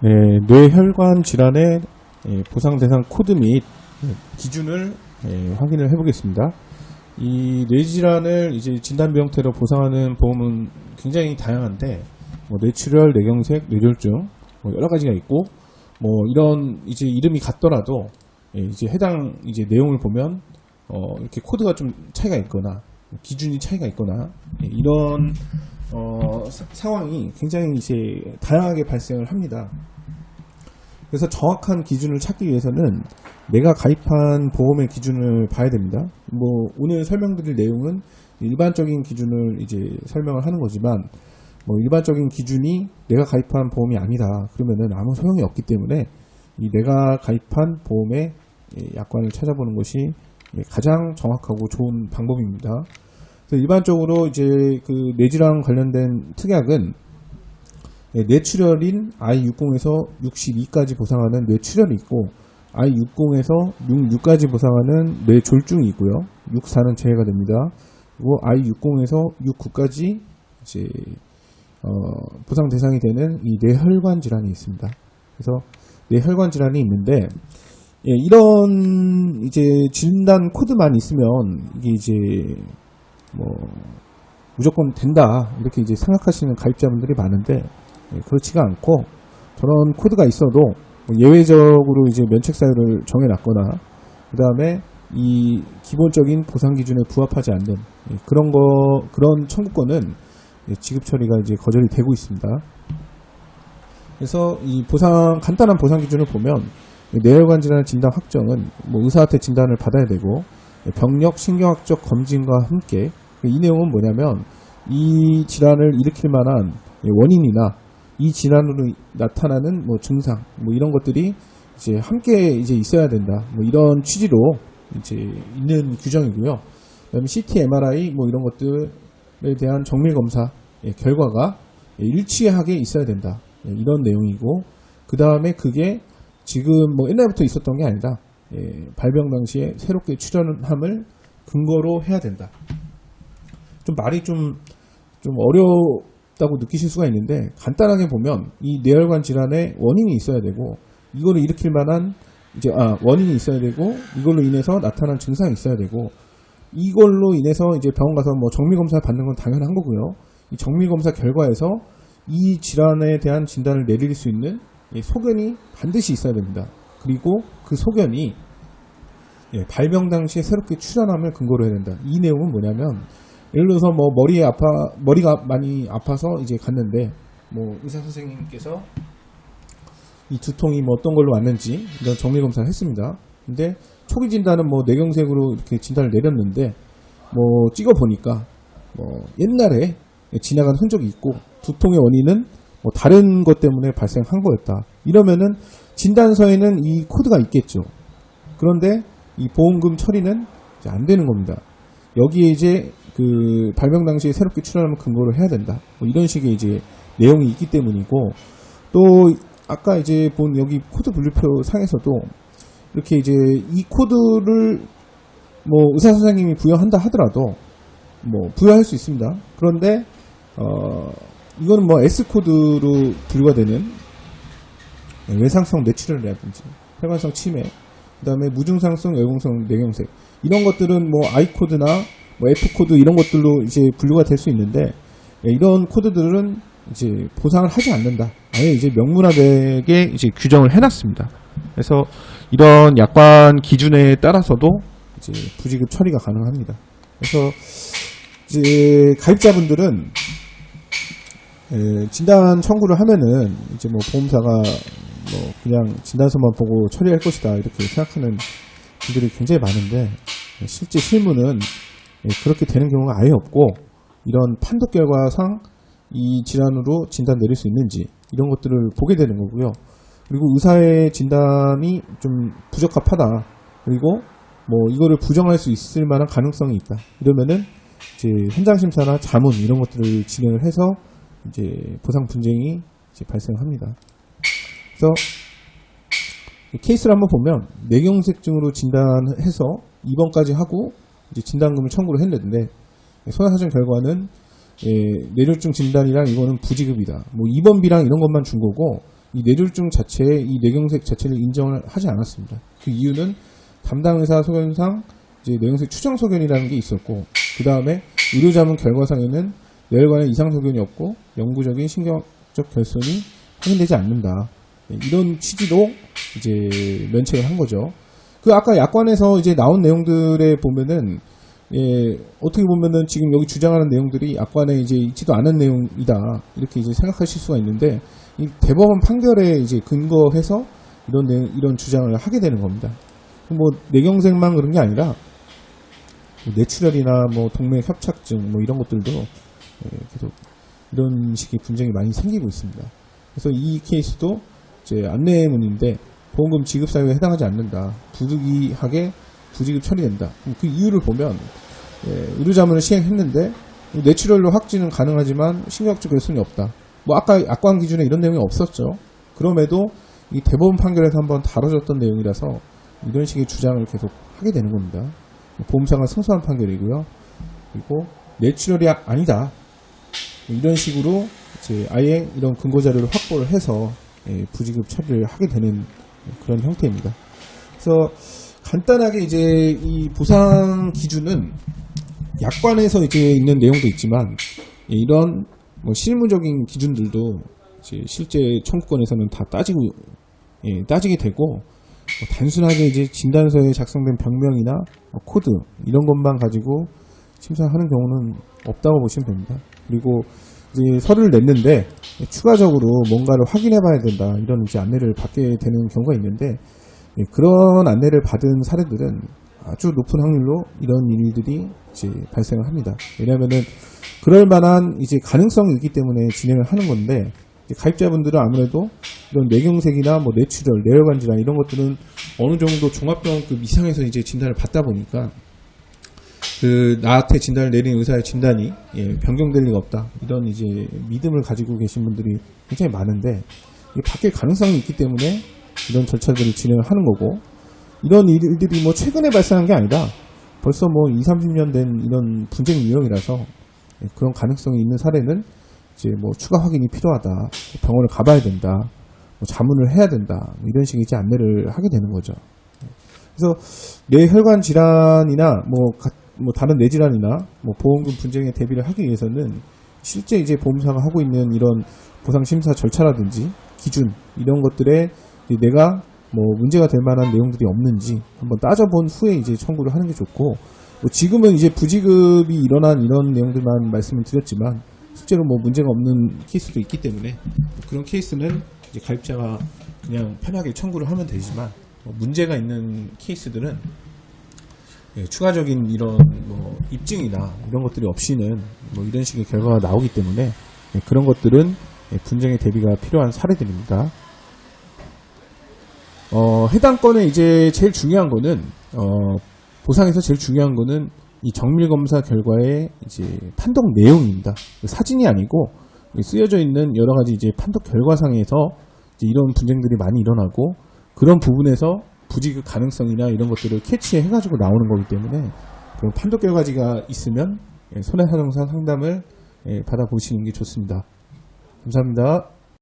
뇌혈관 질환의 보상 대상 코드 및 기준을 확인을 해보겠습니다. 이 뇌질환을 이제 진단비 형태로 보상하는 보험은 굉장히 다양한데, 뇌출혈, 뇌경색, 뇌졸중 여러 가지가 있고, 이런 이제 이름이 같더라도 이제 해당 이제 내용을 보면 이렇게 코드가 좀 차이가 있거나 기준이 차이가 있거나 이런 상황이 굉장히 이제 다양하게 발생을 합니다. 그래서 정확한 기준을 찾기 위해서는 내가 가입한 보험의 기준을 봐야 됩니다. 오늘 설명드릴 내용은 일반적인 기준을 이제 설명을 하는 거지만, 일반적인 기준이 내가 가입한 보험이 아니다 그러면은 아무 소용이 없기 때문에 이 내가 가입한 보험의 약관을 찾아보는 것이 가장 정확하고 좋은 방법입니다. 그래서 일반적으로 이제 그 뇌질환 관련된 특약은 뇌출혈인 I60에서 62까지 보상하는 뇌출혈이 있고, I60에서 66까지 보상하는 뇌졸중이 있고요. 64는 제외가 됩니다. 그리고 I60에서 69까지 이제 보상 대상이 되는 이 뇌혈관 질환이 있습니다. 그래서 뇌혈관 질환이 있는데, 이런 이제 진단 코드만 있으면 이게 이제 무조건 된다 이렇게 이제 생각하시는 가입자분들이 많은데, 그렇지가 않고, 저런 코드가 있어도 예외적으로 이제 면책 사유를 정해놨거나 그 다음에 이 기본적인 보상 기준에 부합하지 않는 그런 청구권은 지급 처리가 이제 거절이 되고 있습니다. 그래서 이 간단한 보상 기준을 보면 뇌혈관 질환 진단 확정은 의사한테 진단을 받아야 되고, 병력 신경학적 검진과 함께, 이 내용은 뭐냐면 이 질환을 일으킬 만한 원인이나 이 질환으로 나타나는 증상 이런 것들이 이제 함께 이제 있어야 된다. 이런 취지로 이제 있는 규정이고요. 그다음에 CT, MRI 이런 것들에 대한 정밀 검사 결과가 일치하게 있어야 된다. 이런 내용이고, 그 다음에 그게 지금 옛날부터 있었던 게 아니다. 발병 당시에 새롭게 출현함을 근거로 해야 된다. 좀 말이 좀 어렵다고 느끼실 수가 있는데, 간단하게 보면 이 뇌혈관 질환에 원인이 있어야 되고, 이거를 일으킬 만한 원인이 있어야 되고, 이걸로 인해서 나타난 증상이 있어야 되고, 이걸로 인해서 이제 병원 가서 정밀 검사 받는 건 당연한 거고요. 이 정밀 검사 결과에서 이 질환에 대한 진단을 내릴 수 있는 소견이 반드시 있어야 됩니다. 그리고 그 소견이 발병 당시에 새롭게 출현함을 근거로 해야 된다. 이 내용은 뭐냐면, 예를 들어서 머리가 많이 아파서 이제 갔는데, 의사 선생님께서 이 두통이 어떤 걸로 왔는지 이런 정밀 검사를 했습니다. 근데 초기 진단은 뇌경색으로 이렇게 진단을 내렸는데, 찍어 보니까 옛날에 지나간 흔적이 있고, 두통의 원인은 다른 것 때문에 발생한 거였다. 이러면은 진단서에는 이 코드가 있겠죠. 그런데 이 보험금 처리는 이제 안 되는 겁니다. 여기에 이제 그 발병 당시에 새롭게 출현하면 근거를 해야 된다. 이런 식의 이제 내용이 있기 때문이고, 또 아까 이제 본 여기 코드 분류표 상에서도 이렇게 이제 이 코드를 의사 선생님이 부여한다 하더라도 부여할 수 있습니다. 그런데 이거는 S 코드로 분류가 되는 외상성 뇌출혈이라든지 혈관성 치매, 그 다음에 무증상성 열공성 뇌경색, 이런 것들은 I 코드나 F 코드 이런 것들로 이제 분류가 될 수 있는데, 이런 코드들은 이제 보상을 하지 않는다. 아예 이제 명문화되게 이제 규정을 해놨습니다. 그래서 이런 약관 기준에 따라서도 이제 부지급 처리가 가능합니다. 그래서 이제 가입자분들은 진단 청구를 하면은 이제 보험사가 그냥 진단서만 보고 처리할 것이다 이렇게 생각하는 분들이 굉장히 많은데, 실제 실무는 그렇게 되는 경우가 아예 없고, 이런 판독 결과상 이 질환으로 진단 내릴 수 있는지 이런 것들을 보게 되는 거고요. 그리고 의사의 진단이 좀 부적합하다, 그리고 이거를 부정할 수 있을 만한 가능성이 있다, 이러면은 이제 현장 심사나 자문 이런 것들을 진행을 해서 이제 보상 분쟁이 이제 발생합니다. 그래서 케이스를 한번 보면, 뇌경색증으로 진단해서 입원까지 하고 이제 진단금을 청구를 했는데, 소아사정 결과는 뇌졸중 진단이랑 이거는 부지급이다. 입원비랑 이런 것만 준 거고, 이 뇌졸중 자체에 이 뇌경색 자체를 인정을 하지 않았습니다. 그 이유는 담당 의사 소견상 이제 뇌경색 추정 소견이라는 게 있었고, 그 다음에 의료자문 결과상에는 뇌혈관에 이상 소견이 없고 영구적인 신경적 결손이 확인되지 않는다. 이런 취지로 이제 면책을 한 거죠. 그 아까 약관에서 이제 나온 내용들에 보면은 어떻게 보면은 지금 여기 주장하는 내용들이 약관에 이제 있지도 않은 내용이다 이렇게 이제 생각하실 수가 있는데, 이 대법원 판결에 이제 근거해서 이런 주장을 하게 되는 겁니다. 뭐 뇌경색만 그런 게 아니라 뇌출혈이나 뭐 동맥 협착증 뭐 이런 것들도 계속 이런 식의 분쟁이 많이 생기고 있습니다. 그래서 이 케이스도 이제 안내문인데 보험금 지급 사유에 해당하지 않는다. 부득이하게 부지급 처리된다. 그 이유를 보면 의료자문을 시행했는데 뇌출혈로 확진은 가능하지만 신경학적 결손이 없다. 뭐 아까 약관 기준에 이런 내용이 없었죠. 그럼에도 이 대법원 판결에서 한번 다뤄졌던 내용이라서 이런 식의 주장을 계속 하게 되는 겁니다. 보험사가 승소한 판결이고요. 그리고 뇌출혈이 아니다. 이런 식으로 이제 아예 이런 근거 자료를 확보를 해서 부지급 처리를 하게 되는 그런 형태입니다. 그래서 간단하게 이제 이 보상 기준은 약관에서 이제 있는 내용도 있지만 이런 뭐 실무적인 기준들도 이제 실제 청구권에서는 다 따지게 되고, 단순하게 이제 진단서에 작성된 병명이나 코드 이런 것만 가지고 심사하는 경우는 없다고 보시면 됩니다. 그리고 이제 서류를 냈는데 추가적으로 뭔가를 확인해 봐야 된다 이런 이제 안내를 받게 되는 경우가 있는데, 그런 안내를 받은 사례들은 아주 높은 확률로 이런 일들이 이제 발생을 합니다. 왜냐하면은 그럴 만한 이제 가능성이 있기 때문에 진행을 하는 건데, 가입자분들은 아무래도 이런 뇌경색이나 뭐 뇌출혈, 뇌혈관 질환 이런 것들은 어느 정도 종합병원급 이상에서 이제 진단을 받다 보니까 그 나한테 진단을 내린 의사의 진단이 변경될 리가 없다 이런 이제 믿음을 가지고 계신 분들이 굉장히 많은데, 이게 바뀔 가능성이 있기 때문에 이런 절차들을 진행을 하는 거고, 이런 일들이 뭐 최근에 발생한 게 아니라 벌써 뭐 20-30년 된 이런 분쟁 유형이라서 그런 가능성이 있는 사례는 이제 뭐 추가 확인이 필요하다, 병원을 가봐야 된다, 뭐 자문을 해야 된다, 뭐 이런 식의 이제 안내를 하게 되는 거죠. 그래서 뇌혈관 질환이나 뭐 다른 뇌질환이나 뭐 보험금 분쟁에 대비를 하기 위해서는 실제 이제 보험사가 하고 있는 이런 보상 심사 절차라든지 기준 이런 것들에 내가 뭐 문제가 될 만한 내용들이 없는지 한번 따져본 후에 이제 청구를 하는 게 좋고, 뭐 지금은 이제 부지급이 일어난 이런 내용들만 말씀을 드렸지만 실제로 뭐 문제가 없는 케이스도 있기 때문에 그런 케이스는 이제 가입자가 그냥 편하게 청구를 하면 되지만, 문제가 있는 케이스들은 추가적인 이런 뭐 입증이나 이런 것들이 없이는 뭐 이런 식의 결과가 나오기 때문에 그런 것들은 분쟁의 대비가 필요한 사례들입니다. 해당 건에 이제 제일 중요한 거는 보상에서 제일 중요한 거는 이 정밀 검사 결과의 이제 판독 내용입니다. 사진이 아니고 쓰여져 있는 여러 가지 이제 판독 결과상에서 이제 이런 분쟁들이 많이 일어나고, 그런 부분에서 부지급 가능성이나 이런 것들을 캐치해가지고 나오는 거기 때문에 그런 판독 결과지가 있으면 손해사정사 상담을 받아보시는 게 좋습니다. 감사합니다.